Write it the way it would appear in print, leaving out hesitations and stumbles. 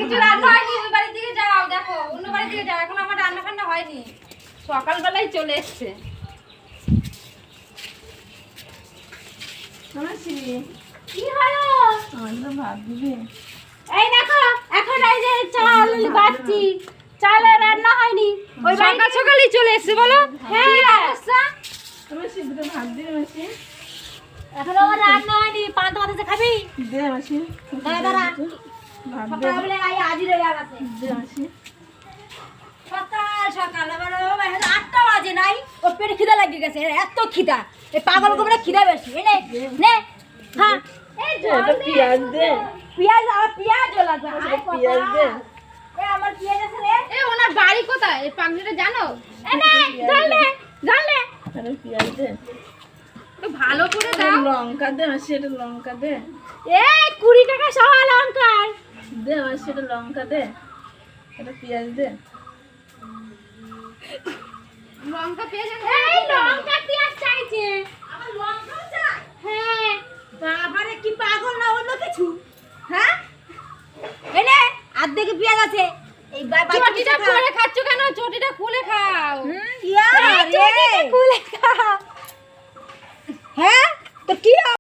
কিছু রান্না হয়নি, ওই বাড়ির দিকে যাও, দেখো অন্য বাড়ির দিকে যাও, এখন আমার রান্না ফান্না হয়নি, সকালবেলায় চলে এসছে। কি হলো? ভাত দিবি? এই দেখো এখন এই যে চাল বাচ্চি, চালে রান্না হয়নি, ওই সকাল সকালই চলে এসছে বলো। হ্যাঁ মাসি দুটো ভাত দিবি মাসি? এখন আমার রান্না হয়নি, পান তো মাথাতে খাবি? দে মাসি, দাঁড়া দাঁড়া, ভাত দে। সকালবেলা হাজির হয়ে গেছে। দে মাসি। সকাল সকাল আবার 8টা বাজে নাই, ওর পেটে খিদা লাগিয়ে গেছে, এত খিদা, এই পাগল গোবরে খিদা বেশি। এনে নে হ্যাঁ, এই জল দে, পেঁয়াজ দে। পেঁয়াজ, আমার পেঁয়াজও লাগবে। আয় পেঁয়াজ দে। এই আমার পেঁয়াজ আছে রে। এই ওনার বাড়ি কোথায়, এই পাগলিটা জানো? এই নে জল দে, জল দে, আরে পেঁয়াজ দে। তো ভালো করে দাও। লঙ্কা দে মাসি, এটা লঙ্কা দে। এই 20 টাকা সহ লঙ্কার। দে মাসি, এটা লঙ্কা দে। এটা পেঁয়াজ দে। লঙ্কা পেঁয়াজ, এই লঙ্কা পেঁয়াজ চাইছে। আমার লঙ্কাও চাই? হ্যাঁ। বাবারে কি পাগল না অন্য কিছু? হ্যাঁ? এনে অর্ধেক পেঁয়াজ আছে। এই চটিটা খুলে খাচ্ছ কেন? চটিটা খুলে খাও। ইয়া রে, চটিটা খুলে খাও। হ্যাঁ? তো কি